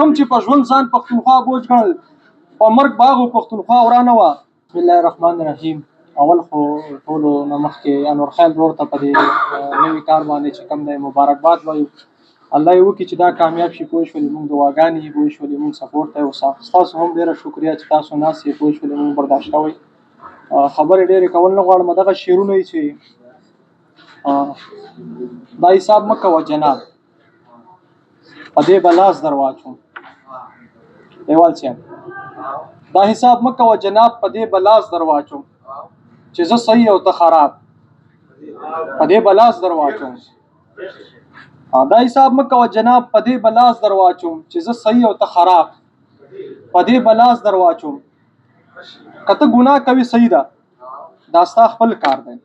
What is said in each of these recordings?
کم چې په ژوند ځان پښتونخوا بوج ګڼل په مرګ باغ پښتونخوا ورانه وه. بسم الله الرحمن الرحیم. اول خو ټولو نه مخکې انور خان ورور ته په دې نوي کار باندې چې کوم دی مبارکباد وایو. الله یې وکړي چې دا کامیاب شي. پوه شولې موږ دعاګانې یې پوه شولې موږ سپورټ ته یې ستاسو هم ډېره شکریا چې تاسو ناست یې پوه شولې موږ برداشت کوئ. خبرې ډېرې کول نه غواړم. دغه شعرونه یې چې دا حساب مه کوه جناب په دې به لاس در واچوم. دیوال صاحب دا حساب مه کوه جناب په دې به لاس در واچوم چې زه صحیح او ته خراب په دې به لاس در واچوم. دا حساب مه کوه جناب په دې به لاس در واچوم چې زه صحیح او ته خراب په دې به لاس در واچوم. که ته ګناه کوي صحیح ده دا ستا خپل کار دی.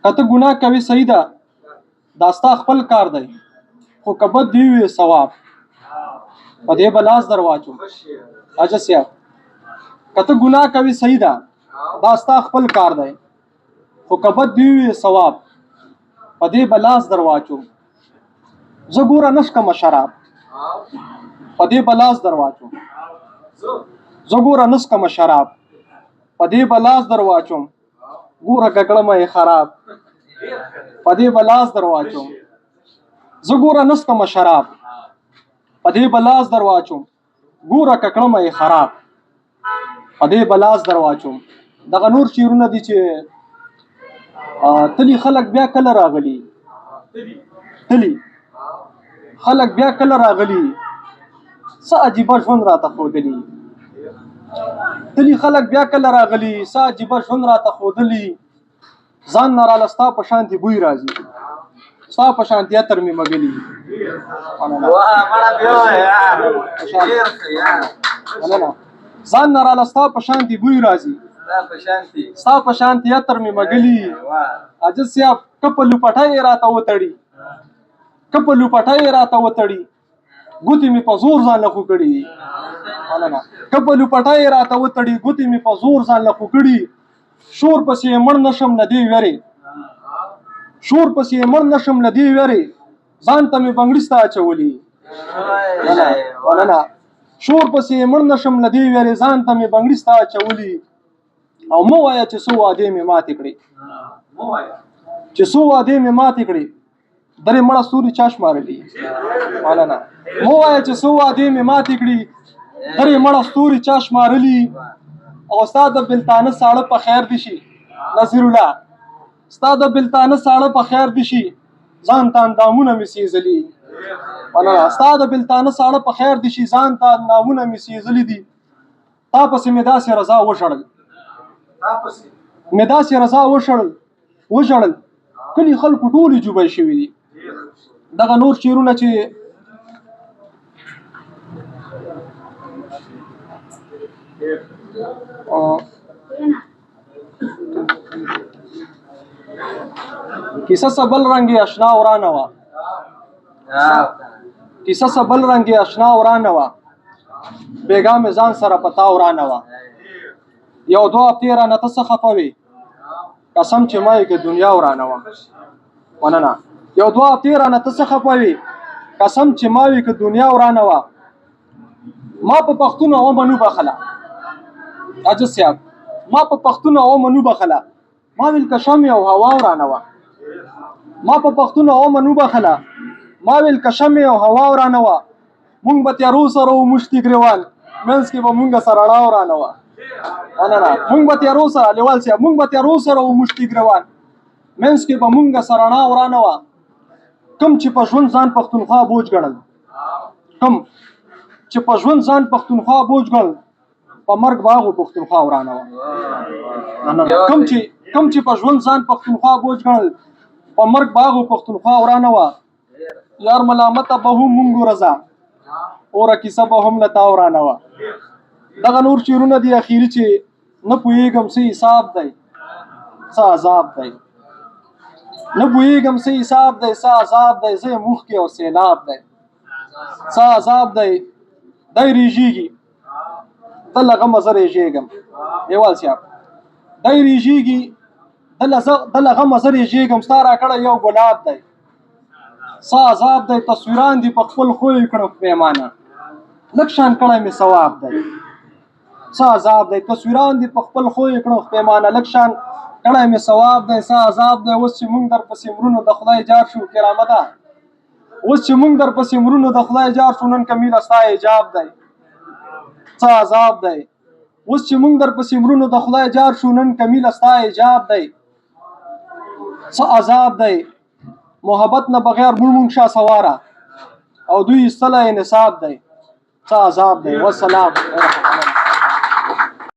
که ته ګناه کوي صحیح ده دا ستا خپل کار دی خو که بد دی وي ثواب په دې به لاس در واچوم. حاجت صاحب که ته ګناه کوي صحیح ده دا ستا خپل کار دی خو که بد دی وي ثواب په دې به لاس در واچوم. زه ګوره نشکم شراب په دې به لاس در واچوم. زه ګوره نسکم شراب په دې به لاس در واچوم. ګوره ککړه مې خراب په دې به لاس در واچوم. زه ګوره نسکم شراب په دې به لاس در واچوم. ګوره ککړه مې خراب په دې به لاس در واچوم. دغه نور شعرونه دي چې تلی خلک بیا کله راغلي تلی خلک بیا کله راغلي څه عجیبه ژوند راته ښودلي. تلی خلک بیا کله راغلي څه عجیبه ژوند راته ښودلي. ځان نه راله ستا په شانتې بوی راځي ستا په شانتې عطر مې مږلي. ځان نه راله ستا په شانتې بوی راځي ستا په شانتې عطر مې مږلي. حاجت صاحب که په لوپټۍ راته وتړي که په لوپټۍ راته وتړي ګوتې مې په زور ځان له خو کړي. که په لوپټۍ راته وتړي ګوتې مې په زور ځان له خو کړي. شور پسې مړ نشم له دې ویرې شور پسې مړ نشم له دې ویرې ځان ته مې بنګړي ستا اچولي. شور پسې مړ نشم له دې ویرې ځان ته مې بنګړي ستا اچولي. او مه وایه چې څو وعدې مې ماتې کړې چې څو وعدې مې ماتې کړې درې مړه ستوري چا شمارلي. مه وایه چې څو وعدې مې ماتې کړې درې مړه ستوري چا شمارلي. او ستا د بلتانه ساړه په خیر دي شي نصیر الله ستا د بلتانه ساړه په خیر دي شي ځان ته اندامونه مې سېزلي. ستا د بلتانه ساړه په خیر دي شي ځان ته اندامونه مې سېزلي دي. تا پسې مې داسې رضا وشړل مې داسې رضا وشړل کلي خلکو ټولې جوبۍ شوي دي. دغه نور شعرونه چې کیسه سبل رنگ اشنا ورانه وا کیسه سبل رنگ اشنا ورانه وا بیګا مې ځان سره پتا ورانه وا. یو دوه هفتې رانه ته څه خفه وې قسم چې ما یې که دنیا ورانه وا. مننه. یو دوه هفتې رانه ته څه خفه وې قسم چې ما یې که دنیا ورانه وا. ما په پښتون او منو بخله حاجت صاحب ما په پښتون او منو بخله ما ویل که شمع او هوا ورانه وه. ما په پښتون او منو بخله ما ویل که شمع او هوا ورانه وه. مونږ به تیارو سره و مشتي ګریوان منځ کې به مونږ سره رڼا ورانه وه. مونږ به تیارو سره لیوال صاحب مونږ به تیارو سره و مشتي ګریوان منځ کې به مونږ سره رڼا ورانه وه. کم چې په ژوند ځان پښتونخوا بوج ګڼل کم چې په ژوند ځان پښتونخوا بوج ګڼل په مرګ باغ پښتونخوا ورانه وه. کم چې په ژوند ځان پښتونخوا بوج ګڼل په مرګ باغ پښتونخوا ورانه وه. یار ملامته به هم مونږ رضا اوره کیسه به هم له تا ورانه وه. دغه نور شعرونه دي اخیري چې نه پوهېږم څه حساب دی څه عذاب دی نه پوهېږم څه حساب دی څه عذاب دی زه یم اوښکې او سیلاب دی څه عذاب دی دی ریژېږي د له غمه زه ریژېږم. دیوال صاحب دی ریژېږي د له غمه زه ریژېږم. ستا راکړی یو ګلاب دی څه عذاب دی تصویران دي په خپل خوی کړه پیمانه لږ شان کړی مې ثواب دی څه عذاب دی تصویران دي په خپل خوی کړه پیمانه لږ شان کړی مې ثواب دی څه عذاب دی اوس چې موږ درپسې مرونو د خدای جار شو کرامه ده اوس چې موږ درپسې مرونو د خدای جار شو نن کمیله ستا حجاب دی څه عذاب دی اوس چې موږ درپسې مرونو د خدای جار شو نن کمیله ستا حجاب دی څه عذاب دی محبت نه بغیر مونږ شا سواره او دوی استله نصاب دی څه عذاب دی والسلام